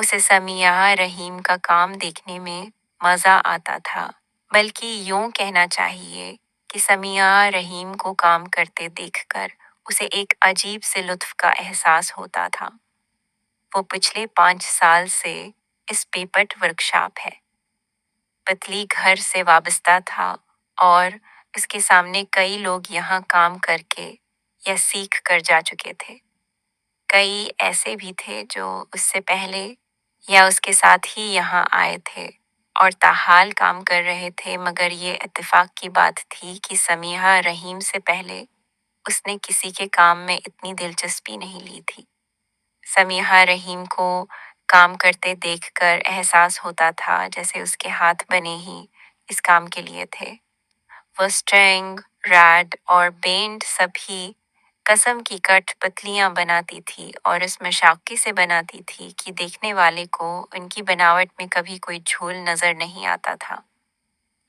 उसे समिया रहीम का काम देखने में मज़ा आता था, बल्कि यूं कहना चाहिए कि समिया रहीम को काम करते देखकर उसे एक अजीब से लुत्फ का एहसास होता था। वो पिछले 5 साल से इस पेपट वर्कशॉप है, पतली घर से वाबस्ता था और इसके सामने कई लोग यहाँ काम करके या सीख कर जा चुके थे। कई ऐसे भी थे जो उससे पहले या उसके साथ ही यहाँ आए थे और ताहाल काम कर रहे थे, मगर ये इत्तेफाक की बात थी कि समीहा रहीम से पहले उसने किसी के काम में इतनी दिलचस्पी नहीं ली थी। समीहा रहीम को काम करते देखकर एहसास होता था जैसे उसके हाथ बने ही इस काम के लिए थे। वो स्ट्रिंग, रैड और बेंड सभी कसम की कठपुतलियां बनाती थी और इस मशाकी से बनाती थी कि देखने वाले को उनकी बनावट में कभी कोई झोल नजर नहीं आता था।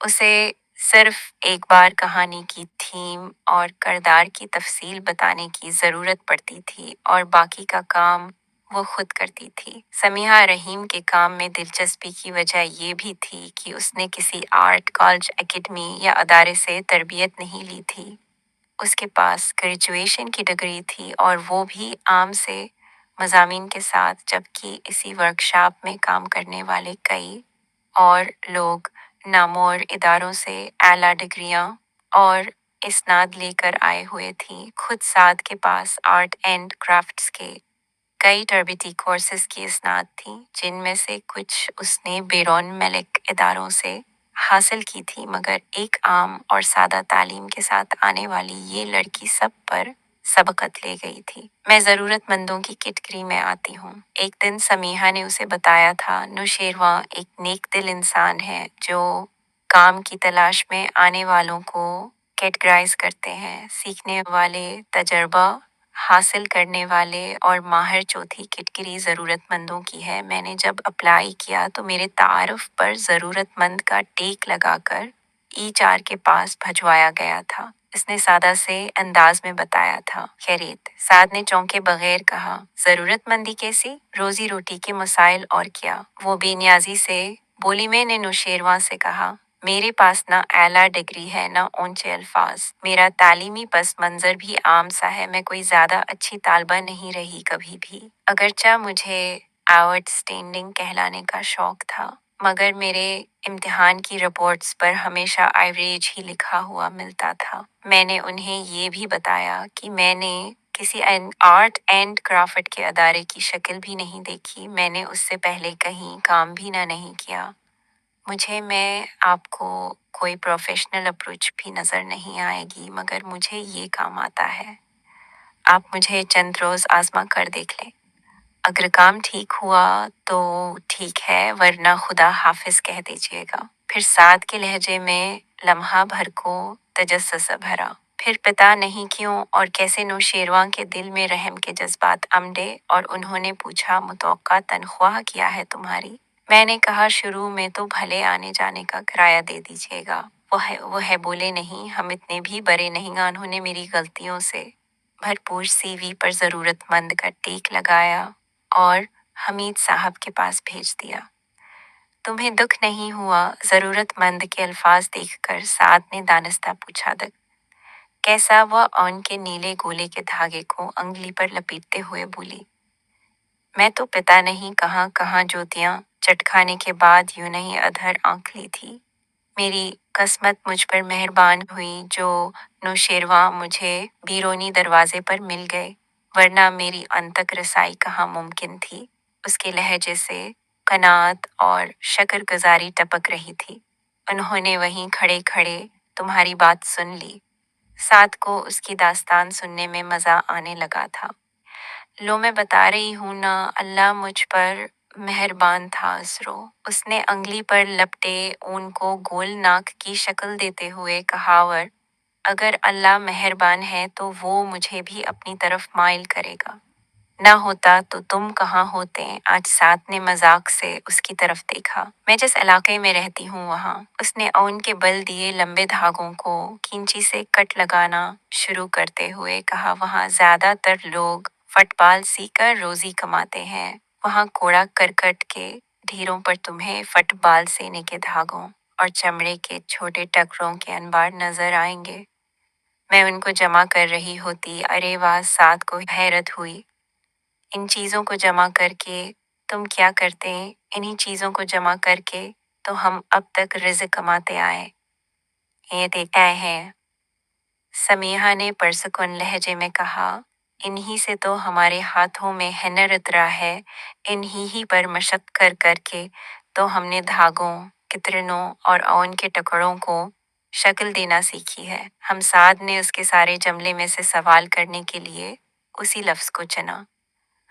उसे सिर्फ एक बार कहानी की थीम और किरदार की तफसील बताने की जरूरत पड़ती थी और बाकी का काम वो खुद करती थी। समीहा रहीम के काम में दिलचस्पी की वजह ये भी थी कि उसने किसी आर्ट कॉलेज, एकेडमी या अदारे से तरबियत नहीं ली थी। उसके पास ग्रेजुएशन की डिग्री थी और वो भी आम से मज़ामीन के साथ, जबकि इसी वर्कशॉप में काम करने वाले कई और लोग नामौर इदारों से आला डिग्रियां और इस्नाद लेकर आए हुए थी। खुद साद के पास आर्ट एंड क्राफ्ट्स के कई टर्बिटी कोर्सेज की इस्नाद थी, जिनमें से कुछ उसने बैरून मलिक इदारों से हासिल की थी, मगर एक आम और सादा तालीम के साथ आने वाली ये लड़की सब पर सबकत ले गई थी। मैं ज़रूरतमंदों की कैटेगरी में आती हूँ। एक दिन समीहा ने उसे बताया था, नौशेरवां एक नेक दिल इंसान है जो काम की तलाश में आने वालों को कैटेगराइज करते हैं। सीखने वाले, तजर्बा हासिल करने वाले और माहिर चौथी कैटेगरी ज़रूरतमंदों की है। मैंने जब अप्लाई किया तो मेरे तारुफ पर ज़रूरतमंद का टेक लगाकर HR के पास भजवाया गया था। इसने सादा से अंदाज में बताया था। खैरियत? साद ने चौंके बगैर कहा। ज़रूरतमंदी कैसी? रोजी रोटी के मसाइल और क्या? वो बेनियाजी से बोली। मैंने नौशेरवां से कहा, मेरे पास ना आला डिग्री है ना ऊंचे अल्फाज। मेरा तालीमी पस मंजर भी आम सा है। मैं कोई ज्यादा अच्छी तालबा नहीं रही कभी भी, अगरचा मुझे आउटस्टैंडिंग कहलाने का शौक था, मगर मेरे इम्तिहान की रिपोर्ट्स पर हमेशा एवरेज ही लिखा हुआ मिलता था। मैंने उन्हें ये भी बताया कि मैंने किसी आर्ट एंड क्राफ्ट के अदारे की शक्ल भी नहीं देखी। मैंने उससे पहले कहीं काम भी नहीं किया। मैं आपको कोई प्रोफेशनल अप्रोच भी नज़र नहीं आएगी, मगर मुझे ये काम आता है। आप मुझे चंद रोज़ आजमा कर देख लें। अगर काम ठीक हुआ तो ठीक है, वरना खुदा हाफिज कह दीजिएगा। फिर साद के लहजे में लम्हा भर को तजस्सुस भरा। फिर पता नहीं क्यों और कैसे नौशेरवां के दिल में रहम के जज्बात अमडे और उन्होंने पूछा, मुतवक्का तनख्वाह क्या है तुम्हारी? मैंने कहा, शुरू में तो भले आने जाने का किराया दे दीजिएगा। वो है बोले, नहीं, हम इतने भी बड़े नहीं। उन्होंने मेरी गलतियों से भरपूर CV पर ज़रूरतमंद का टेक लगाया और हमीद साहब के पास भेज दिया। तुम्हें दुख नहीं हुआ? ज़रूरतमंद के अल्फाज देखकर साद ने दानिस्ता पूछा। दुख कैसा? वह ऑन के नीले गोले के धागे को अंगली पर लपेटते हुए बोली। मैं तो पता नहीं कहाँ कहाँ ज्योतियां चटखाने के बाद यूं नहीं अधर आंख ली थी। मेरी किस्मत मुझ पर मेहरबान हुई जो नौशेरवां मुझे बीरोनी दरवाजे पर मिल गए, वरना मेरी अंतक रसाई कहाँ मुमकिन थी। उसके लहजे से कनात और शकरगुजारी टपक रही थी। उन्होंने वहीं खड़े खड़े तुम्हारी बात सुन ली। साद को उसकी दास्तान सुनने में मजा आने लगा था। लो, मैं बता रही हूँ ना, अल्लाह मुझ पर मेहरबान था। असरो उसने अंगली पर लपटे ऊन को गोल नाक की शक्ल देते हुए कहावर, अगर अल्लाह मेहरबान है तो वो मुझे भी अपनी तरफ माइल करेगा। ना होता तो तुम कहाँ होते? आज साद ने मजाक से उसकी तरफ देखा। मैं जिस इलाके में रहती हूँ वहाँ, उसने ऊन के बल दिए लंबे धागों को खींची से कट लगाना शुरू करते हुए कहा, वहाँ ज्यादातर लोग फुटबॉल सीखकर रोजी कमाते हैं। वहाँ कूड़ा करकट के ढेरों पर तुम्हें फुटबॉल सेने के धागों और चमड़े के छोटे टुकड़ों के अनबार नजर आएंगे। मैं उनको जमा कर रही होती, अरे वाह, साथ को हैरत हुई। इन चीजों को जमा करके तुम क्या करते? इन्हीं चीजों को जमा करके तो हम अब तक रिज़्क कमाते आए। ये देखते हैं, समीहा ने पुरसुकून लहजे में कहा। इन्हीं से तो हमारे हाथों में हुनर उतरा है। इन्हीं ही पर मशक कर करके तो हमने धागों, कितरनों और ओन के टुकड़ों को शक्ल देना सीखी है। हम साद ने उसके सारे जमले में से सवाल करने के लिए उसी लफ्ज को चुना।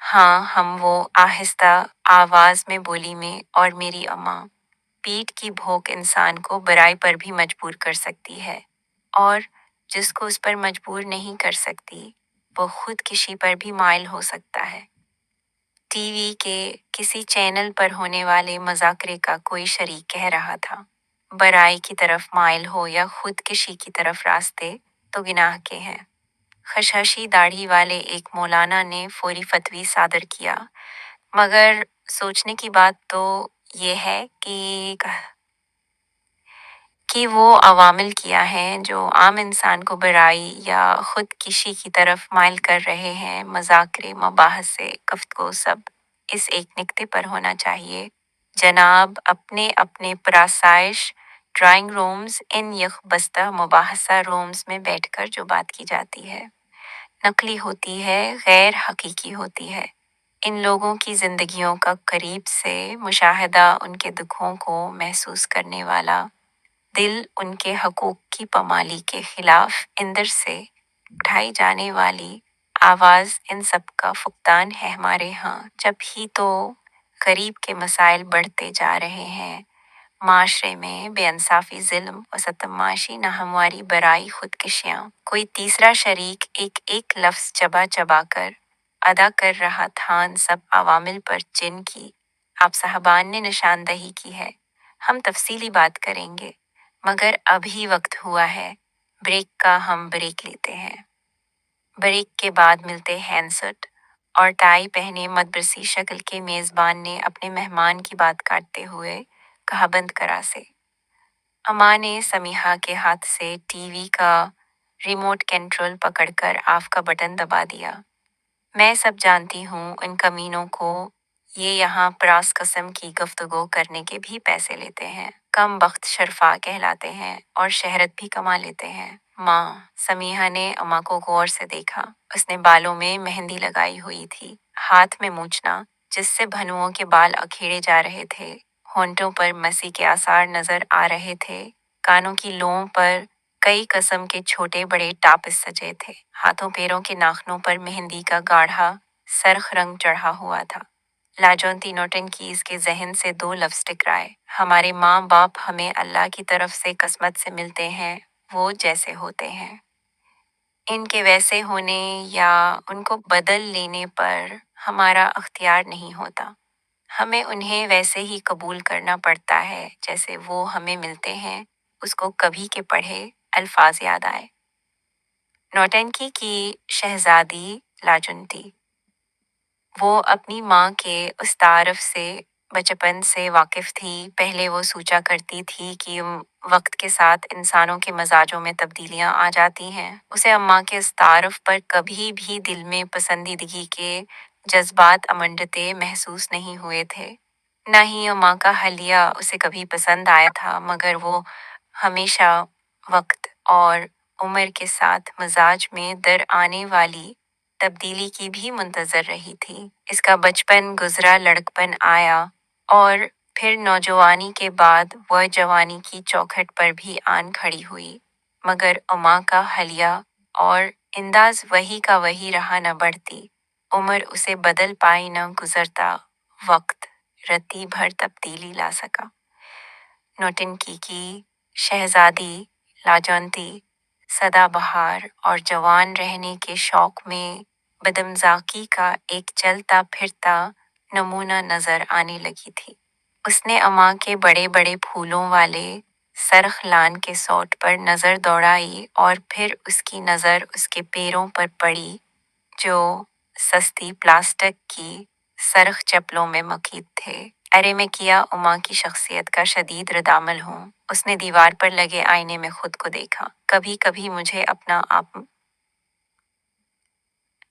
हाँ, हम वो, आहिस्ता आवाज में बोली में, और मेरी अम्मा। पीठ की भोक इंसान को बुराई पर भी मजबूर कर सकती है, और जिसको उस पर मजबूर नहीं कर सकती वो खुद किसी पर भी माइल हो सकता है। टीवी के किसी चैनल पर होने वाले मजाकरे का कोई शरीक कह रहा था, बुराई की तरफ माइल हो या खुद किसी की तरफ रास्ते तो गुनाह के हैं। खशखशी दाढ़ी वाले एक मौलाना ने फौरी फतवी सादर किया, मगर सोचने की बात तो ये है कि वो अवामिल क्या हैं जो आम इंसान को बुराई या खुद किसी की तरफ माइल कर रहे हैं। मजाकरे, मबाहसे, गुफ्तगू सब इस एक निक्ते पर होना चाहिए, जनाब। अपने अपने परासाइश ड्राइंग रूम्स, इन यकबस्ता मुबाहसा रूम्स में बैठकर जो बात की जाती है नकली होती है, गैर हकीकी होती है। इन लोगों की जिंदगियों का करीब से मुशाहिदा, उनके दुखों को महसूस करने वाला दिल, उनके हकूक की पामाली के खिलाफ इंदर से उठाई जाने वाली आवाज, इन सब का फुकदान है हमारे यहाँ। जब ही तो गरीब के मसाइल बढ़ते जा रहे हैं, माशरे में बेइंसाफी, जुल्म व सतमाशी, नाहमवारी, बराई, खुदकुशियाँ, कोई तीसरा शरीक एक एक लफ्ज चबा चबा कर अदा कर रहा था, इन सब अवामिल पर जिनकी आप साहबान ने निशानदही की है हम तफसीली बात करेंगे, मगर अभी वक्त हुआ है ब्रेक का। हम ब्रेक लेते हैं। ब्रेक के बाद मिलते हैंडसेट और टाई पहने मदरसी शक्ल के मेजबान ने अपने मेहमान की बात काटते हुए कहा, बंद करा से। अम्मा ने समीहा के हाथ से टीवी का रिमोट कंट्रोल पकड़कर ऑफ का बटन दबा दिया। मैं सब जानती हूँ, इन कमीनों को ये यहाँ प्रास कसम की गुफ्तगू करने के भी पैसे लेते हैं। कम बख्त शरफा कहलाते हैं और शहरत भी कमा लेते हैं। माँ, समीहा ने अम्मा को गौर से देखा। उसने बालों में मेहंदी लगाई हुई थी, हाथ में मूछना जिससे भनुओं के बाल अखेड़े जा रहे थे, होंठों पर मसी के आसार नजर आ रहे थे, कानों की लों पर कई किस्म के छोटे बड़े टापिस सजे थे, हाथों पैरों के नाखनों पर मेहंदी का गाढ़ा सरख रंग चढ़ा हुआ था। लाजोंती नौटंकी इसके जहन से दो लफ्ज टकराए, हमारे माँ बाप हमें अल्लाह की तरफ से किस्मत से मिलते हैं, वो जैसे होते हैं। इनके वैसे होने या उनको बदल लेने पर हमारा अख्तियार नहीं होता। हमें उन्हें वैसे ही कबूल करना पड़ता है जैसे वो हमें मिलते हैं। उसको कभी के पढ़े अल्फाज याद आए। नौटंकी की शहजादी लाजुंती, वो अपनी माँ के उस तारफ से बचपन से वाकिफ थी। पहले वो सोचा करती थी कि वक्त के साथ इंसानों के मजाजों में तब्दीलियां आ जाती हैं। उसे अम्मा के उस तारफ पर कभी भी दिल में पसंदीदगी के जज्बात अमंडते महसूस नहीं हुए थे। न ही अम्मा का हलिया उसे कभी पसंद आया था, मगर वो हमेशा वक्त और उम्र के साथ मिजाज में दर आने वाली तब्दीली की भी मुंतजर रही थी। इसका बचपन गुजरा, लड़कपन आया और फिर नौजवानी के बाद वह जवानी की चौखट पर भी आन खड़ी हुई, मगर उमा का हलिया और इंदाज वही का वही रहा। न बढ़ती उम्र उसे बदल पाई, न गुजरता वक्त रत्ती भर तब्दीली ला सका। नौटंकी की शहजादी लाजौंती सदाबहार और जवान रहने के शौक में बदमजाकी का एक चलता फिरता नमूना नजर आने लगी थी। उसने अम्मा के बड़े बड़े फूलों वाले सरख लान के सोट पर नजर दौड़ाई और फिर उसकी नजर उसके पैरों पर पड़ी, जो सस्ती प्लास्टिक की सरख चप्पलों में मकीद थे। अरे मैं किया उमा की शख्सियत का शदीद रद्दामल हूँ। उसने दीवार पर लगे आईने में खुद को देखा। कभी कभी मुझे अपना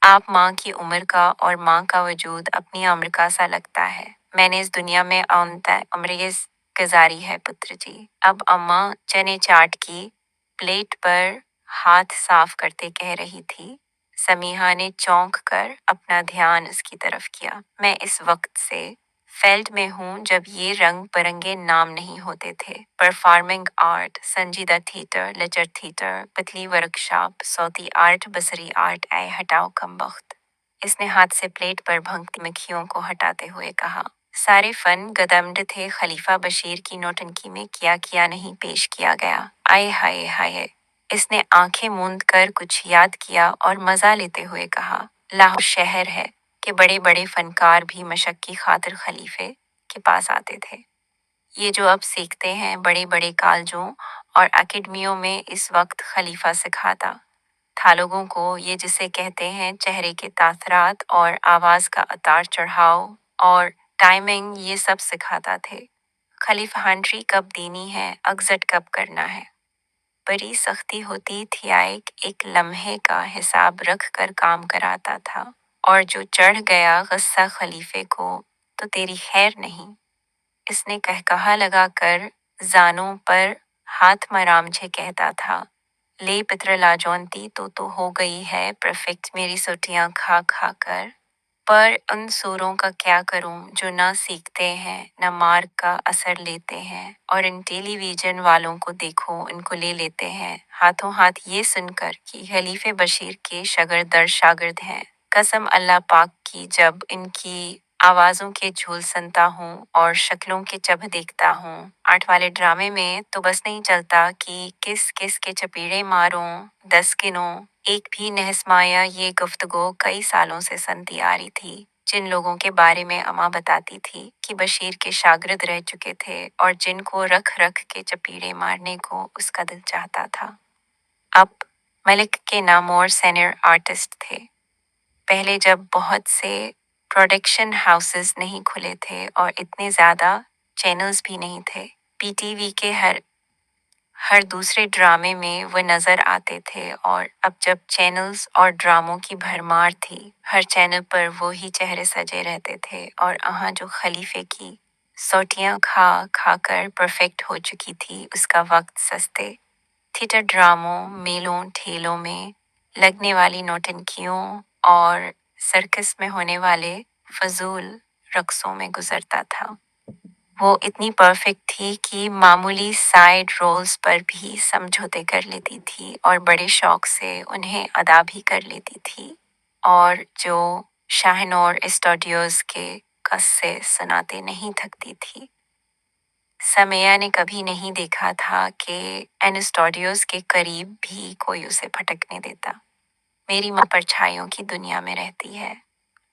आप माँ की उम्र का और माँ का वजूद अपनी उम्र का सा लगता है। मैंने इस दुनिया में उम्र गुजारी है पुत्र जी। अब अम्मा चने चाट की प्लेट पर हाथ साफ करते कह रही थी। समीहा ने चौंक कर अपना ध्यान उसकी तरफ किया। मैं इस वक्त से फील्ड में हूँ जब ये रंग बिरंगे नाम नहीं होते थे। परफॉर्मिंग आर्ट, संजीदा थिएटर, लेजर थिएटर, पतली वर्कशॉप, सौती आर्ट, बसरी आर्ट, आए हटाओ कमबख्त। इसने हाथ से प्लेट पर भंगती मक्खियों को हटाते हुए कहा। सारे फन गदमड थे खलीफा बशीर की नौटंकी में किया किया नहीं पेश किया गया। आए हाय हाय। इसने आंखें मूंद कर कुछ याद किया और मजा लेते हुए कहा। लाहौर शहर है कि बड़े बड़े फनकार भी मशक की खातिर खलीफे के पास आते थे। ये जो अब सीखते हैं बड़े बड़े कॉलेजों और एकेडमियों में इस वक्त खलीफा सिखाता था लोगों को। ये जिसे कहते हैं चेहरे के तासरात और आवाज का उतार चढ़ाव और टाइमिंग, ये सब सिखाता थे। खलीफा हंट्री कब देनी है, एग्जिट कब करना है। बड़ी सख्ती होती थी। एक लम्हे का हिसाब रख कर काम कराता था। और जो चढ़ गया गुस्सा खलीफे को तो तेरी खैर नहीं। इसने कहकहा लगाकर जानों पर हाथ मरामझे कहता था। ले पित्र लाजौनती तो हो गई है परफेक्ट मेरी सोटियां खा खा कर। पर उन सूरों का क्या करूं जो ना सीखते हैं न मार्ग का असर लेते हैं। और इन टेलीविजन वालों को देखो, इनको ले लेते हैं हाथों हाथ ये सुनकर कि खलीफे बशीर के शगरदर शागिर्द हैं। कसम अल्लाह पाक की, जब इनकी आवाजों के झोल सुनता हूँ और शक्लों के चब देखता हूँ आर्ट वाले ड्रामे में, तो बस नहीं चलता कि किस किस के चपेड़े मारूं 10 गिनूं। एक भी नहसमाया ये गुफ्तगू कई सालों से सुनती आ रही थी। जिन लोगों के बारे में अम्मा बताती थी कि बशीर के शागिर्द रह चुके थे और जिनको रख रख के चपीड़े मारने को उसका दिल चाहता था। अब मलिक के नामोर सीनियर आर्टिस्ट थे। पहले जब बहुत से प्रोडक्शन हाउसेस नहीं खुले थे और इतने ज्यादा चैनल्स भी नहीं थे, पीटीवी के हर दूसरे ड्रामे में वो नजर आते थे। और अब जब चैनल्स और ड्रामों की भरमार थी, हर चैनल पर वो ही चेहरे सजे रहते थे। और यहाँ जो खलीफे की सोटियां खा खा कर परफेक्ट हो चुकी थी, उसका वक्त सस्ते थिएटर ड्रामों, मेलों ठेलों में लगने वाली नौटंकियों और सर्कस में होने वाले फजूल रक्सों में गुजरता था। वो इतनी परफेक्ट थी कि मामूली साइड रोल्स पर भी समझौते कर लेती थी और बड़े शौक से उन्हें अदा भी कर लेती थी। और जो शाहनूर स्टूडियोज के कस्से सुनाते नहीं थकती थी। समैया ने कभी नहीं देखा था कि इन स्टूडियोज के करीब भी कोई उसे भटकने देता। मेरी माँ परछाइयों की दुनिया में रहती है।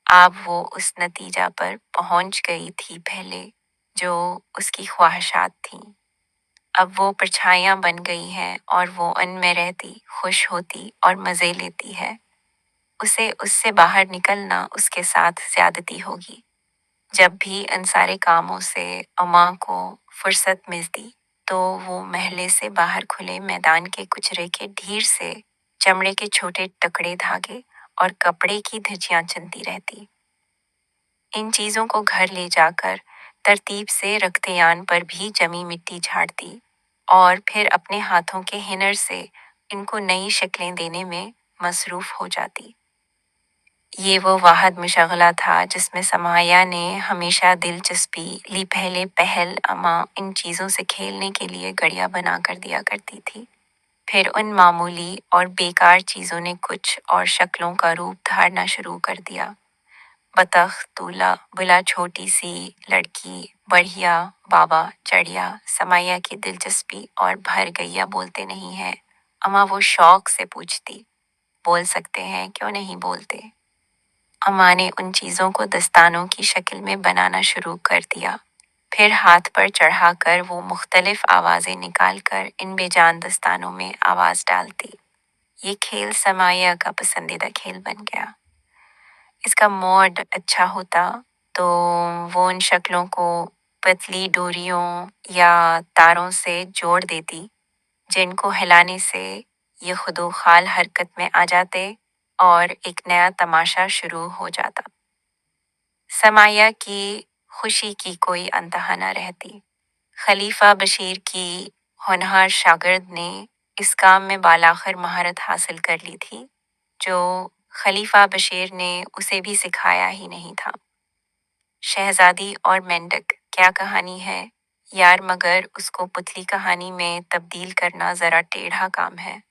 अब वो उस नतीजा पर पहुंच गई थी पहले जो उसकी ख्वाहिशात थीं। अब वो परछाइयां बन गई हैं और वो उनमें रहती, खुश होती और मज़े लेती है। उसे उससे बाहर निकलना उसके साथ ज्यादती होगी। जब भी इन सारे कामों से अम्मा को फुर्सत मिलती तो वो महले से बाहर खुले मैदान के कुचरे के ढेर से चमड़े के छोटे टुकड़े धागे और कपड़े की धज्जियां चुनती रहती। इन चीजों को घर ले जाकर तरतीब से रख्तियान पर भी जमी मिट्टी झाड़ती और फिर अपने हाथों के हिनर से इनको नई शक्लें देने में मसरूफ हो जाती। ये वो वाहद मुशगला था जिसमें समाया ने हमेशा दिलचस्पी ली। पहले पहल अम्मा इन चीज़ों से खेलने के लिए गड़िया बना कर दिया करती थी। फिर उन मामूली और बेकार चीज़ों ने कुछ और शक्लों का रूप धारना शुरू कर दिया। बतख, दूल्हा, बुला, छोटी सी लड़की, बढ़िया, बाबा, चढ़िया। समाया की दिलचस्पी और भर गैया बोलते नहीं हैं। अम्मा वो शौक से पूछती, बोल सकते हैं, क्यों नहीं बोलते। अम्मा ने उन चीज़ों को दस्तानों की शक्ल में बनाना शुरू कर दिया। फिर हाथ पर चढ़ाकर वो मुख्तलिफ आवाज़ें निकालकर इन बेजान दस्तानों में आवाज़ डालती। ये खेल समाया का पसंदीदा खेल बन गया। इसका मोड अच्छा होता तो वो उन शक्लों को पतली डोरियों या तारों से जोड़ देती, जिनको हिलाने से ये खुदोखाल हरकत में आ जाते और एक नया तमाशा शुरू हो जाता। समाया की खुशी की कोई अंतहा न रहती। खलीफा बशीर की होनहार शागिर्द ने इस काम में बालाखिर महारत हासिल कर ली थी, जो खलीफा बशीर ने उसे भी सिखाया ही नहीं था। शहजादी और मेंढक क्या कहानी है यार, मगर उसको पुतली कहानी में तब्दील करना जरा टेढ़ा काम है।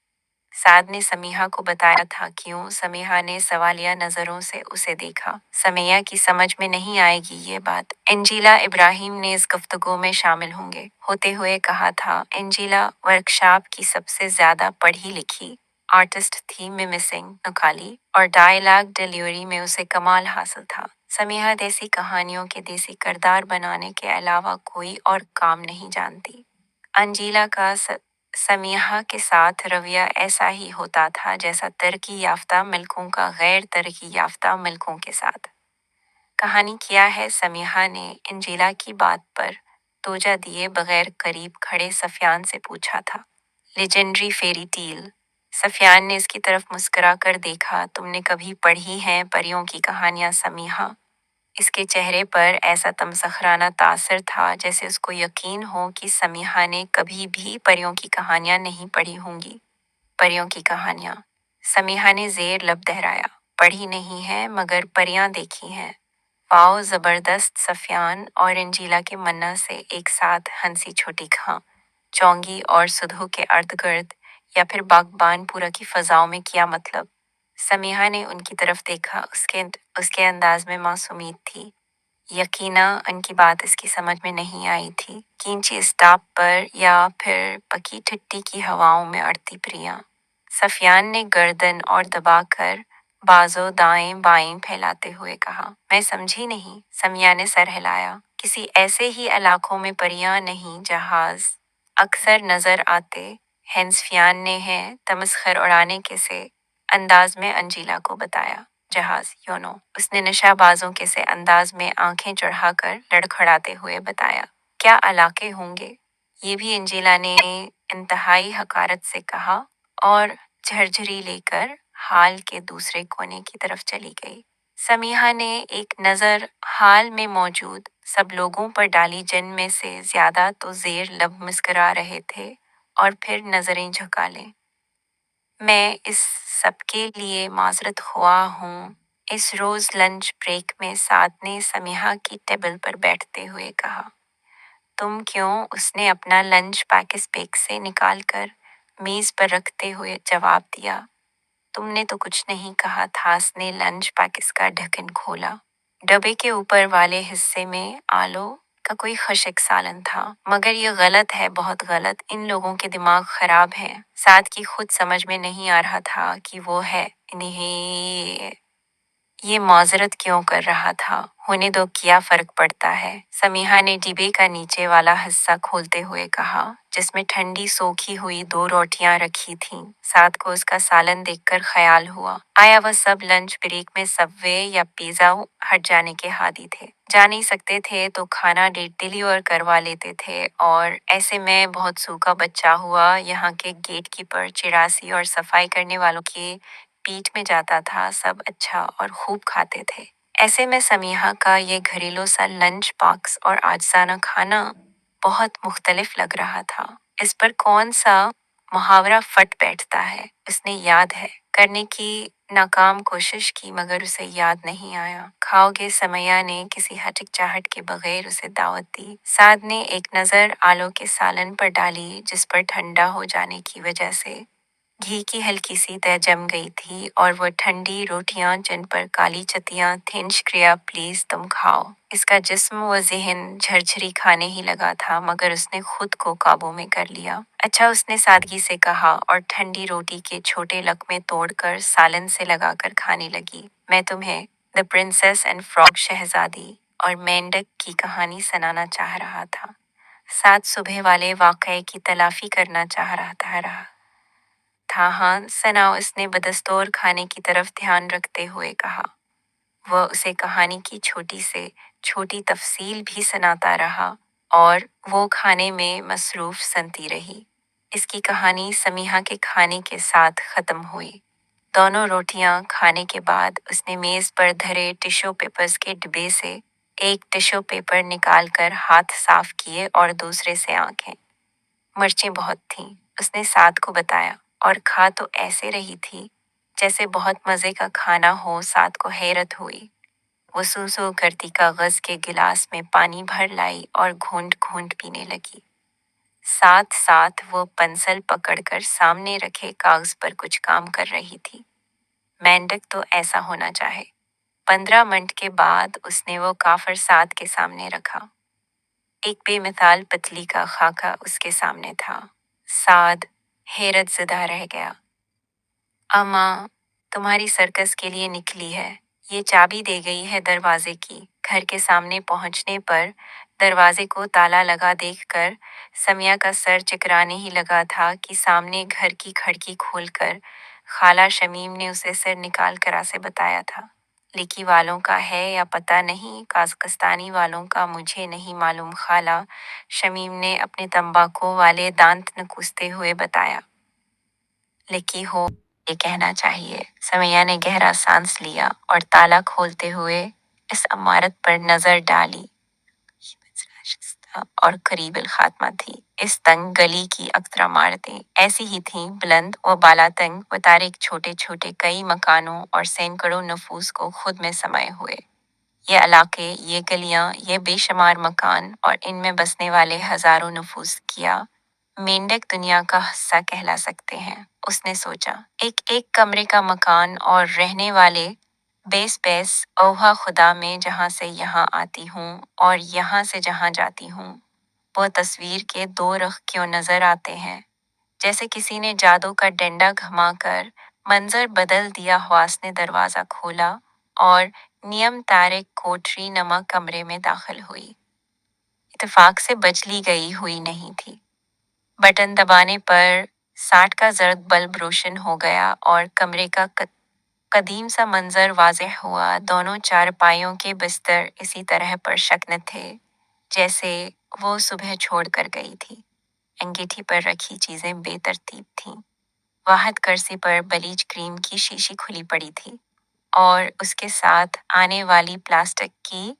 साद ने समीहा को बताया था। क्यों? समीहा ने सवालिया नजरों से उसे देखा। समीहा की समझ में नहीं आएगी ये बात। एंजीला इब्राहिम ने इस गुफ्तगू में शामिल होते हुए कहा था। एंजीला वर्कशॉप की सबसे ज्यादा पढ़ी लिखी आर्टिस्ट थी। मिमिसिंग, नुकाली और डायलॉग डिलीवरी में उसे कमाल हासिल था। समीहा देसी कहानियों के देसी किरदार बनाने के अलावा कोई और काम नहीं जानती। अंजीला का समीहा के साथ रवैया ऐसा ही होता था जैसा तरक्की याफ्ता मुल्कों का गैर तरक्की याफ्ता मुल्कों के साथ। कहानी क्या है? समीहा ने अंजीला की बात पर तोजा दिए बगैर करीब खड़े सफियान से पूछा था। लेजेंडरी फेरी टील। सफियान ने इसकी तरफ मुस्कुरा कर देखा। तुमने कभी पढ़ी हैं परियों की कहानियां समीहा? इसके चेहरे पर ऐसा तमसखराना तासर था जैसे उसको यकीन हो कि समीहा ने कभी भी परियों की कहानियां नहीं पढ़ी होंगी। परियों की कहानियां? समीहा ने जेर लब दोहराया। पढ़ी नहीं है मगर परियां देखी हैं। वाओ, जबरदस्त। सफियान और अंजीला के मन्ना से एक साथ हंसी छोटी खां, चौंगी और सुधो के अर्द गिर्द या फिर बागबान पूरा की फजाओं में क्या मतलब? समीहा ने उनकी तरफ देखा। उसके अंदाज में मासूमियत थी। यकीना उनकी बात इसकी समझ में नहीं आई थी। कींची स्टॉप पर या फिर पकी ठिट्टी की हवाओं में अड़ती प्रिया? सफियान ने गर्दन और दबाकर बाजों दाएं बाएं फैलाते हुए कहा। मैं समझी नहीं। समिया ने सर हिलाया। किसी ऐसे ही इलाकों में परियां नहीं जहाज अक्सर नजर आते हैं। सफियान ने है तमस्खर उड़ाने के से अंदाज में अंजीला को बताया। जहाज योनो, उसने नशाबाजों के से अंदाज में आंखें चढ़ाकर लड़खड़ाते हुए बताया। क्या इलाके होंगे? ये भी अंजीला ने इंतहाई हकारत से कहा और झरझरी लेकर हाल के दूसरे कोने की तरफ चली गई। समीहा ने एक नजर हाल में मौजूद सब लोगों पर डाली, जिनमें से ज्यादा तो जेर लब मुस्कुरा रहे थे और फिर नजरें झुका लें। मैं इस सबके लिए माजरत हुआ हूँ। इस रोज लंच ब्रेक में साद ने समीहा की टेबल पर बैठते हुए कहा। तुम क्यों? उसने अपना लंच पैकेज बैग से निकालकर मेज पर रखते हुए जवाब दिया। तुमने तो कुछ नहीं कहा था। उसने लंच पैकेज का ढक्कन खोला। डब्बे के ऊपर वाले हिस्से में आलू का कोई खुश्क सालन था। मगर ये गलत है, बहुत गलत। इन लोगों के दिमाग खराब हैं। साद की खुद समझ में नहीं आ रहा था कि वो है इन्हें ये माजरत क्यों कर रहा था। होने दो, क्या फर्क पड़ता है? समीहा ने डिब्बे का नीचे वाला हिस्सा खोलते हुए कहा, जिसमें ठंडी सोखी हुई 2 रोटियां रखी थीं। साद को उसका सालन देखकर ख्याल हुआ, आया वह सब लंच ब्रेक में सबवे या पिज्जा हट जाने के हादी थे। जा नहीं सकते थे तो खाना डिलीवर करवा लेते थे। और ऐसे में बहुत सूखा बच्चा हुआ यहाँ के गेट कीपर, चिरासी और सफाई करने वालों के पीठ में जाता था। सब अच्छा और खूब खाते थे। ऐसे में समीहा का ये घरेलू सा लंच बॉक्स और आजसाना खाना बहुत मुख्तलिफ लग रहा था। इस पर कौन सा मुहावरा फट बैठता है? उसने याद है करने की नाकाम कोशिश की मगर उसे याद नहीं आया। खाओगे? समैया ने किसी हचकचाहट के बगैर उसे दावत दी। साद ने एक नजर आलू के सालन पर डाली, जिस पर ठंडा हो जाने की वजह से घी की हल्की सी तह जम गई थी और वो ठंडी रोटियां जिन पर काली चतियां थीं। शुक्रिया, प्लीज तुम खाओ। इसका जिस्म व ज़हन झरझरी खाने ही लगा था मगर उसने खुद को काबू में कर लिया। अच्छा, उसने सादगी से कहा और ठंडी रोटी के छोटे लकमे तोड़कर सालन से लगाकर खाने लगी। मैं तुम्हें द प्रिंसेस एंड फ्रॉग, शहजादी और मेंढक की कहानी सुनाना चाह रहा था। साद सुबह वाले वाकये की तलाफी करना चाह रहा था। हाँ सनाओ, उसने बदस्तूर खाने की तरफ ध्यान रखते हुए कहा। वह उसे कहानी की छोटी से छोटी तफसील भी सुनाता रहा और वो खाने में मसरूफ सुनती रही। इसकी कहानी समीहा के खाने के साथ खत्म हुई। दोनों रोटियां खाने के बाद उसने मेज पर धरे टिश्यू पेपर्स के डिब्बे से एक टिश्यू पेपर निकालकर हाथ साफ किए और दूसरे से आंखें। मिर्चें बहुत थीं, उसने साद को बताया, और खा तो ऐसे रही थी जैसे बहुत मजे का खाना हो। साद को हैरत हुई। वो सूसू करती कागज के गिलास में पानी भर लाई और घूंट घूंट पीने लगी। साथ साथ वो पेंसिल पकड़कर सामने रखे कागज पर कुछ काम कर रही थी। मेंढक तो ऐसा होना चाहे। 15 मिनट के बाद उसने वो काफर साद के सामने रखा। एक बेमिसाल पतली का खाका उसके सामने था। साद हैरत ज़दा रह गया। अम्मा, तुम्हारी सर्कस के लिए निकली है। ये चाबी दे गई है दरवाजे की। घर के सामने पहुंचने पर दरवाजे को ताला लगा देखकर समिया का सर चकराने ही लगा था कि सामने घर की खिड़की खोलकर खाला शमीम ने उसे सिर निकाल कर आसे बताया था। लिकी वालों का है या पता नहीं, काज़किस्तानी वालों का मुझे नहीं मालूम, खाला शमीम ने अपने तंबाकू वाले दांत नकूसते हुए बताया। लिकी हो, ये कहना चाहिए। समैया ने गहरा सांस लिया और ताला खोलते हुए इस इमारत पर नजर डाली और करीब खात्मा थी। इस तंग गली की अक्सर इमारतें ऐसी ही थीं, बुलंद व बालातंग व तारीख, छोटे छोटे कई मकानों और सैकड़ों नफूस को खुद में समाये हुए। ये इलाके, ये गलियां, ये बेशुमार मकान और इनमें बसने वाले हजारों नफूस किया मेंढक दुनिया का हिस्सा कहला सकते हैं, उसने सोचा। एक एक कमरे का मकान और रहने वाले बेस बेस, ओहा खुदा में जहां से यहाँ आती हूँ और यहाँ से जहाँ जाती हूँ, वो तस्वीर के दो रुख क्यों नजर आते हैं, जैसे किसी ने जादू का डंडा घुमाकर मंजर बदल दिया। हवास ने दरवाजा खोला और नियम तारिक कोठरी नमा कमरे में दाखिल हुई। इत्तेफाक से बजली गई हुई नहीं थी। बटन दबाने पर 60 का जर्द बल्ब रोशन हो गया और कमरे का कदीम सा मंजर वाज़ेह हुआ। दोनों चारपाइयों के बिस्तर इसी तरह पर शक्न थे जैसे वो सुबह छोड़ कर गई थी। अंगीठी पर रखी चीजें बेतरतीब थीं। वाहद कुर्सी पर बलीच क्रीम की शीशी खुली पड़ी थी और उसके साथ आने वाली प्लास्टिक की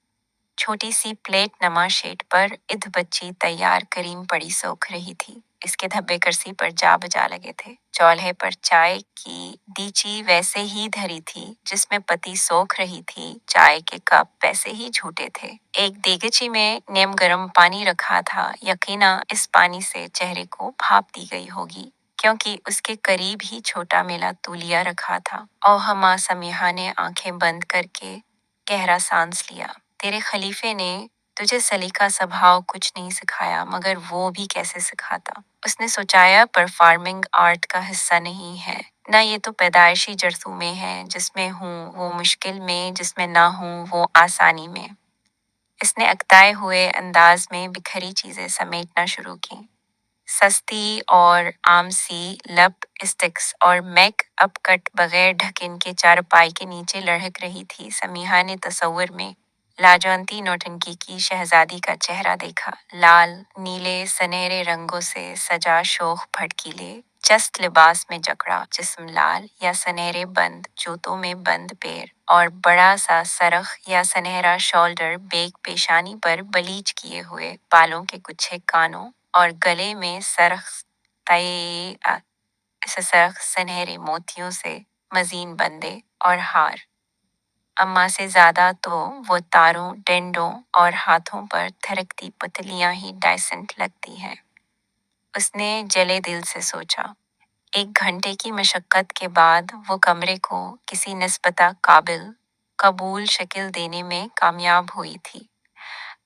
छोटी सी प्लेट नमा शेट पर इध बच्ची तैयार करीम पड़ी सोख रही थी। इसके धब्बे कुर्सी पर जा बजा लगे थे। चौल्हे पर चाय की दीची वैसे ही धरी थी जिसमें पति सोख रही थी। चाय के कप वैसे ही झूठे थे। एक देगची में नेम गरम पानी रखा था। यकीना इस पानी से चेहरे को भाप दी गई होगी, क्योंकि उसके करीब ही छोटा मेला तूलिया रखा था। औहमा समीहा ने आंखें बंद करके गहरा सांस लिया। तेरे खलीफे ने तुझे सलीका स्वभाव कुछ नहीं सिखाया, मगर वो भी कैसे सिखाता, उसने सोचाया। परफॉर्मिंग आर्ट का हिस्सा नहीं है ना, ये तो पैदाइशी जरसूमे है। जिसमें हूँ वो मुश्किल में, जिसमें ना हूँ वो आसानी में। इसने अकताए हुए अंदाज में बिखरी चीजें समेटना शुरू की। सस्ती और आमसी लप स्टिक्स और मैक अपकट बगैर ढकिन के चारपाई के नीचे लढ़क रही थी। समीहा ने तस्वुर में लाजवंती नौटंकी की शहजादी का चेहरा देखा। लाल नीले सुनहरे रंगों से सजा शोख भड़कीले चस्त लिबास में जकड़ा जिस्म, लाल या सुनहरे बंद जूतों में बंद पैर और बड़ा सा सरख या सुनहरा शोल्डर बैग, पेशानी पर बलीच किए हुए बालों के गुच्छे, कानों और गले में सरख सुनहरे मोतियों से मजीन बंदे और हार। अम्मा से ज्यादा तो वो तारों, डंडों और हाथों पर थिरकती पुतलियां ही डाइसेंट लगती हैं, उसने जले दिल से सोचा। 1 घंटे की मशक्कत के बाद वो कमरे को किसी निस्बता काबिल कबूल शक्ल देने में कामयाब हुई थी।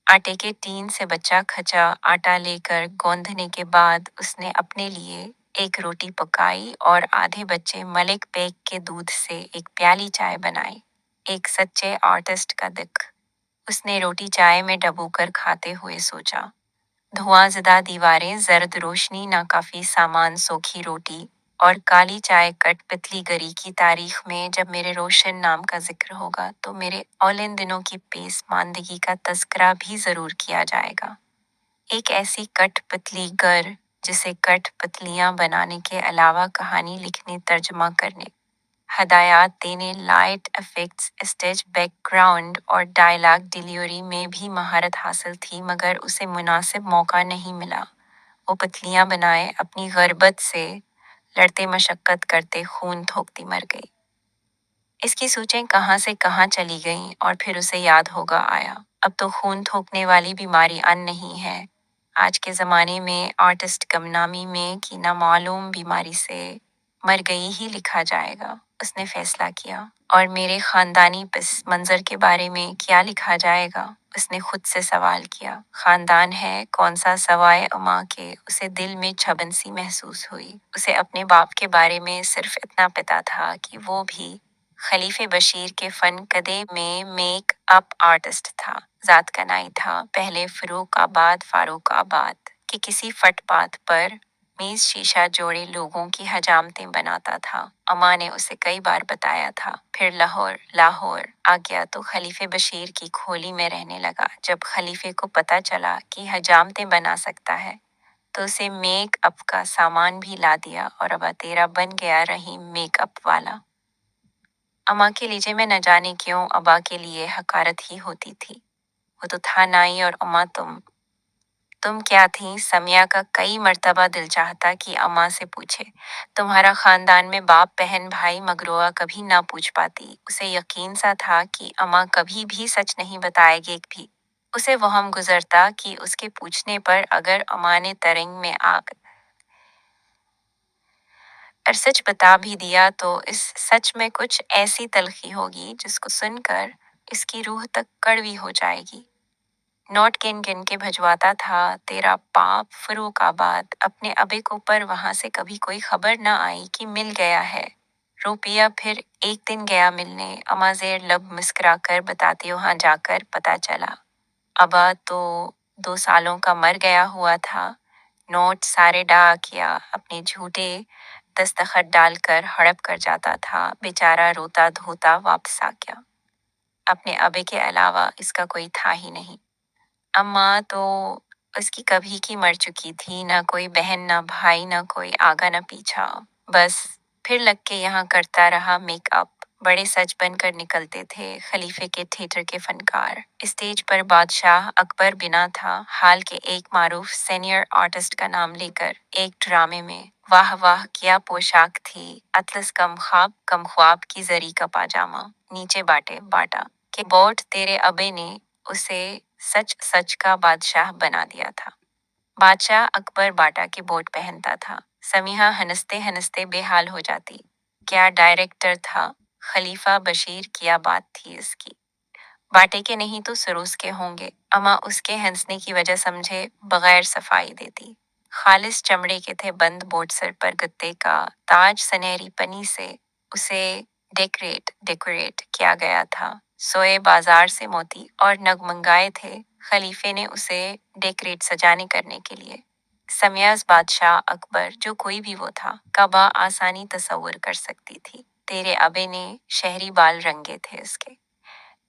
आटे के टीन से बच्चा खचा आटा लेकर गौंधने के बाद उसने अपने लिए एक रोटी पकाई और आधे बच्चे मलिक बेग के दूध से एक प्याली चाय बनाई। एक सच्चे आर्टिस्ट का दिख, उसने रोटी चाय में डबोकर खाते हुए सोचा। धुआंज़दा दीवारें, जर्द रोशनी, नाकाफी सामान, सोखी रोटी और काली चाय कठपुतली गरी की तारीख में जब मेरे रोशन नाम का जिक्र होगा तो मेरे औलिन दिनों की पेशमानदगी का तज़किरा भी ज़रूर किया जाएगा। एक ऐसी कठपुतली गर जिसे कठपुतलियां बनाने के अलावा कहानी लिखने, तर्जुमा करने, हदायत देने, लाइट इफेक्ट्स, स्टेज बैकग्राउंड और डायलॉग डिलीवरी में भी महारत हासिल थी, मगर उसे मुनासिब मौका नहीं मिला। वो पुतलियां बनाए अपनी गर्बत से लड़ते, मशक्कत करते, खून थोकती मर गई। इसकी सूचें कहाँ से कहाँ चली गईं और फिर उसे याद होगा आया, अब तो खून थोकने वाली बीमारी अन नहीं है। आज के ज़माने में आर्टिस्ट गमनामी में कि नामालूम बीमारी से मर गई ही लिखा जाएगा, उसने फैसला किया। और मेरे ख़ानदानी पस मंज़र के बारे में क्या लिखा जाएगा, उसने खुद से सवाल किया। ख़ानदान है कौन सा सवाए अम्मा के, उसे दिल में छबन सी महसूस हुई। उसे अपने बाप के बारे में सिर्फ इतना पता था कि वो भी खलीफे बशीर के फन कदे में मेक अप आर्टिस्ट था। ज़ात का नाई था, पहले फारूकाबाद के किसी फुटपाथ पर मेज शीशा जोड़े लोगों की हजामतें बनाता था। अम्मा ने उसे कई बार बताया था। फिर लाहौर आ गया तो खलीफे बशीर की खोली में रहने लगा। जब खलीफे को पता चला कि हजामतें बना सकता है तो उसे मेक अप का सामान भी ला दिया और अब तेरा बन गया रहीम मेकअप वाला। अम्मा के लीजे में न जाने क्यों अबा के लिए हकारत ही होती थी। वो तो था नाई और अम्मा तुम क्या थी? समिया का कई मर्तबा दिल चाहता कि अम्मा से पूछे, तुम्हारा खानदान में बाप, बहन, भाई, मगरोआ कभी ना पूछ पाती। उसे यकीन सा था कि अम्मा कभी भी सच नहीं बताएगी भी। उसे वहम गुजरता कि उसके पूछने पर अगर अम्मा ने तरंग में आग और सच बता भी दिया तो इस सच में कुछ ऐसी तलखी होगी जिसको सुनकर इसकी रूह तक कड़वी हो जाएगी। नोट गिन गिन के भजवाता था, तेरा बाप फरूकाबाद। अपने अबे को पर वहां से कभी कोई खबर न आई कि मिल गया है रुपया। फिर एक दिन गया मिलने, अम्मा ज़ेर लब मुस्कुरा कर बताती, वहां जाकर पता चला अबा तो 2 सालों का मर गया हुआ था। नोट सारे डा किया, अपने झूठे दस्तखत डालकर हड़प कर जाता था। बेचारा रोता धोता वापस आ गया। अपने अबे के अलावा इसका कोई था ही नहीं। अम्मा तो उसकी कभी की मर चुकी थी, ना कोई बहन, ना भाई, ना कोई आगा ना पीछा। बस फिर लग के यहाँ करता रहा मेकअप। बड़े सच बनकर निकलते थे खलीफे के थिएटर के फनकार। स्टेज पर बादशाह अकबर बिना था, हाल के एक मारूफ सीनियर आर्टिस्ट का नाम लेकर एक ड्रामे में। वाह वाह क्या पोशाक थी! अतलस कम ख्वाब की जरी का पाजामा, नीचे बाटा के बोट। तेरे अबे ने उसे सच सच का बादशाह बना दिया था। बादशाह अकबर बाटा के बोट पहनता था। समीहा हंसते हंसते बेहाल हो जाती। क्या डायरेक्टर था खलीफा बशीर, क्या बात थी इसकी। बाटे के नहीं तो सरूस के होंगे। अम्मा उसके हंसने की वजह समझे बगैर सफाई देती। खालिस चमड़े के थे बंद बोट, सर पर गत्ते का ताज सनहरी पनी से उसे डेकोरेट किया गया था। सोए बाजार से मोती और नग मंगाए थे खलीफे ने उसे डेकोरेट सजाने करने के लिए। समयाज बादशाह अकबर, जो कोई भी वो था, कबा आसानी तसव्वुर कर सकती थी। तेरे अबे ने शहरी बाल रंगे थे उसके,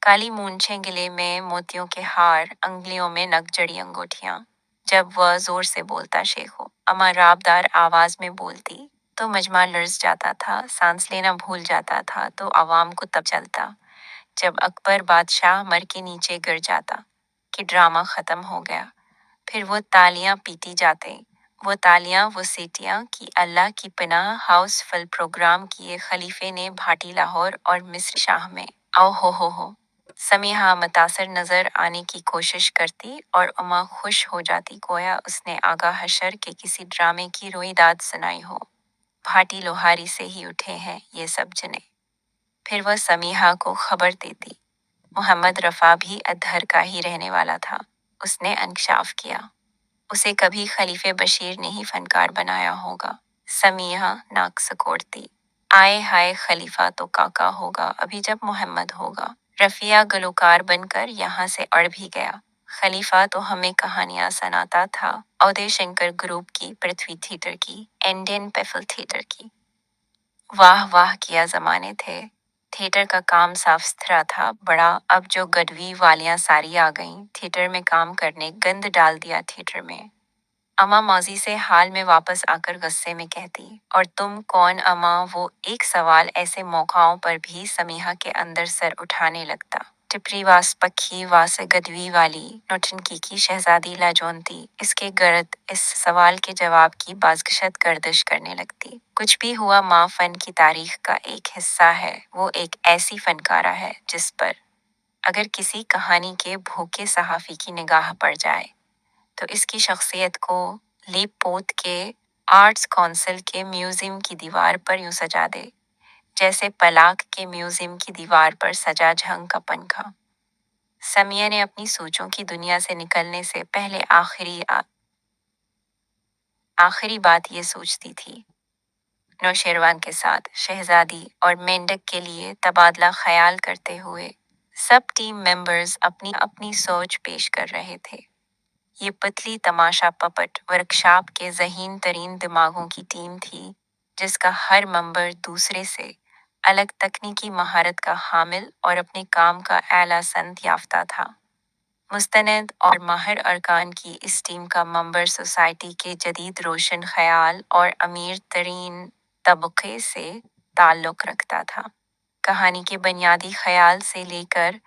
काली मूंछें, गले में मोतियों के हार, अंगुलियों में नगजड़ी अंगूठियां। जब वह जोर से बोलता, शेखो अमा राबदार आवाज में बोलती तो मजमा लर्ज जाता था, सांस लेना भूल जाता था तो आवाम को तब चलता जब अकबर बादशाह मर के नीचे गिर जाता कि ड्रामा खत्म हो गया। फिर वो तालियां पीटी जाते, वो तालियां, वो सीटियां कि अल्लाह की पनाह। हाउसफुल प्रोग्राम किए खलीफे ने भाटी, लाहौर और मिस्र शाह में। आओ हो। समीहा मुतासर नजर आने की कोशिश करती और उमा खुश हो जाती, गोया उसने आगा हशर के किसी ड्रामे की रोईदाद सुनाई हो। भाटी लोहारी से ही उठे हैं ये सब जने। फिर वह समीहा को खबर देती। मोहम्मद रफ़ा भी अधर का ही रहने वाला था। उसने इंकशाफ किया, उसे कभी खलीफे बशीर ने ही फनकार बनाया होगा। समीहा नाक सकोड़ती, आए हाय, खलीफा तो काका होगा अभी जब मोहम्मद होगा। रफिया गलोकार बनकर यहाँ से अड़ भी गया। खलीफा तो हमें कहानियां सुनाता था, उदय शंकर ग्रुप की, पृथ्वी थिएटर की, इंडियन पेफल थिएटर की। वाह वाह किया जमाने थे। थिएटर का काम साफ सुथरा था बड़ा। अब जो गडवी वालियां सारी आ गईं थिएटर में काम करने, गंद डाल दिया थिएटर में। अम्मा मौजी से हाल में वापस आकर गुस्से में कहती, और तुम कौन अम्मा? वो एक सवाल ऐसे मौकाओं पर भी समीहा के अंदर सर उठाने लगता। टिपरी वास पक्की वास गदवी वाली नौटंकी की शहजादी लाजोनती इसके गर्द इस सवाल के जवाब की बाज़गशत गर्दिश करने लगती। कुछ भी हुआ माँ फन की तारीख का एक हिस्सा है। वो एक ऐसी फनकारा है जिस पर अगर किसी कहानी के भूखे सहाफ़ी की निगाह पड़ जाए तो इसकी शख्सियत को लीप पोत के आर्ट्स काउंसिल के म्यूजियम की दीवार पर यूं सजा दे जैसे पलाक के म्यूजियम की दीवार पर सजा झंग का पंखा। समिया ने अपनी सोचों की दुनिया से निकलने से पहले आखिरी बात ये सोचती थी। नौशेरवान के साथ शहजादी और मेंढक के लिए तबादला ख्याल करते हुए सब टीम मेंबर्स अपनी अपनी सोच पेश कर रहे थे। ये पतली तमाशा पपट वर्कशॉप के ज़हीन तरीन दिमागों की टीम थी जिसका हर मेंबर दूसरे से अलग तकनीकी महारत का हामिल और अपने काम का आला संत याफ्ता था। मुस्तनद और माहिर अरकान की इस टीम का मेंबर सोसाइटी के जदीद रोशन ख्याल और अमीर तरीन तबके से ताल्लुक़ रखता था। कहानी के बुनियादी ख्याल से लेकर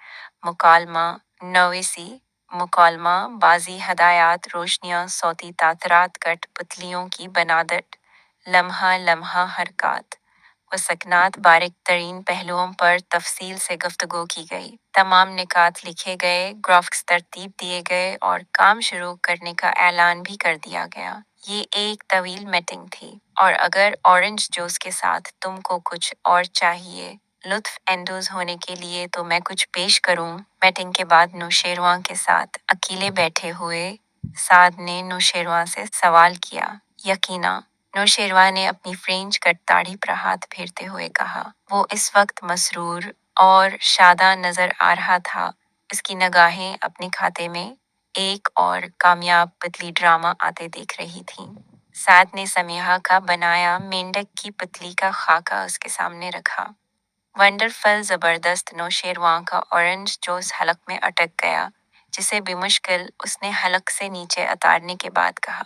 मुकालमा नवेसी, मुकालमा बाजी, हदायत, रोशनियां, सौती तातरात, कठपुतलियों की बनावट, लम्हा लम्हा हरकत व सकनात बारीक तरीन पहलुओं पर तफसील से गुफ्तगू की गई। तमाम निकात लिखे गए, ग्राफ्स तरतीब दिए गए और काम शुरू करने का ऐलान भी कर दिया गया। ये एक तवील मीटिंग थी और अगर ऑरेंज जूस के साथ तुमको कुछ और चाहिए लुत्फ एंडोज होने के लिए तो मैं कुछ पेश करूं। मीटिंग के बाद नौशेरवां के साथ अकेले बैठे हुए साद ने नौशेरवां से सवाल किया। यकीना, नौशेरवां ने अपनी फ्रेंच कट दाढ़ी पर हाथ फेरते हुए कहा। वो इस वक्त मसरूर और शादा नजर आ रहा था। उसकी निगाहें अपने खाते में एक और कामयाब पतली ड्रामा आते देख रही थीं। साद ने समीहा का बनाया मेंढक की पतली का खाका उसके सामने रखा। वंडरफुल जबरदस्त। नौशेरवां का ऑरेंज जूस हलक में अटक गया जिसे बेमुश्किल उसने हलक से नीचे उतारने के बाद कहा,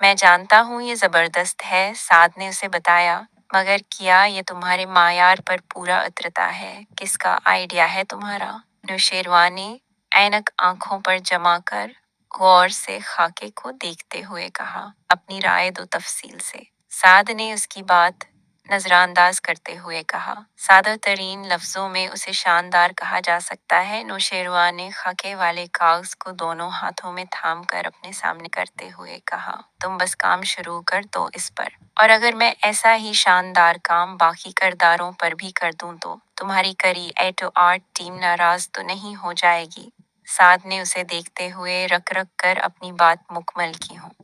मैं जानता हूँ ये जबरदस्त है, साद ने उसे बताया, मगर क्या ये तुम्हारे मायार पर पूरा उतरता है? किसका आइडिया है तुम्हारा? नौशेरवां ने ऐनक आंखों पर जमा कर गौर से खाके को देखते हुए कहा, अपनी राय दो तफसील से। साद ने उसकी बात नजरानदाज करते हुए कहा, सादा तरीन लफ्जों में उसे शानदार कहा जा सकता है। नौशेरवां ने खाके वाले कागज को दोनों हाथों में थाम कर अपने सामने करते हुए कहा, तुम बस काम शुरू कर दो इस पर, और अगर मैं ऐसा ही शानदार काम बाकी किरदारों पर भी कर दूं तो तुम्हारी करी एटो आर्ट टीम नाराज तो नहीं हो जाएगी? साद ने उसे देखते हुए रक रक कर अपनी बात मुकम्मल की हूँ।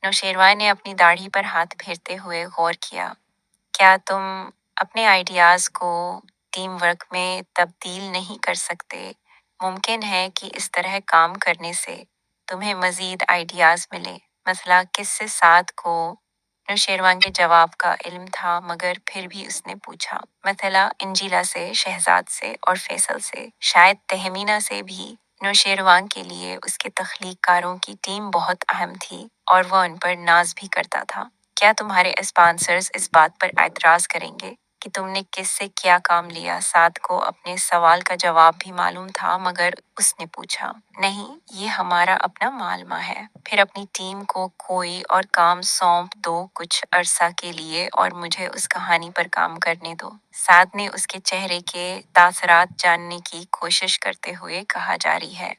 नौशेरवां ने अपनी दाढ़ी पर हाथ फेरते हुए गौर किया, क्या तुम अपने आइडियाज़ को टीम वर्क में तब्दील नहीं कर सकते? मुमकिन है कि इस तरह काम करने से तुम्हें मज़ीद आइडियाज़ मिले। मसला किससे? साद को नौशेरवां के जवाब का इल्म था मगर फिर भी उसने पूछा, मसला इंजीला से, शहजाद से और फैसल से, शायद तहमीना से भी। नौशेरवां के लिए उसके तख्लीकारों की टीम बहुत अहम थी और वह उन पर नाज भी करता था। क्या तुम्हारे स्पॉन्सर्स इस बात पर एतराज करेंगे कि तुमने किससे क्या काम लिया? साद को अपने सवाल का जवाब भी मालूम था मगर उसने पूछा, नहीं, ये हमारा अपना मालमा है। फिर अपनी टीम को कोई और काम सौंप दो कुछ अरसा के लिए और मुझे उस कहानी पर काम करने दो। साद ने उसके चेहरे के तासरात जानने की कोशिश करते हुए कहा, जारी है।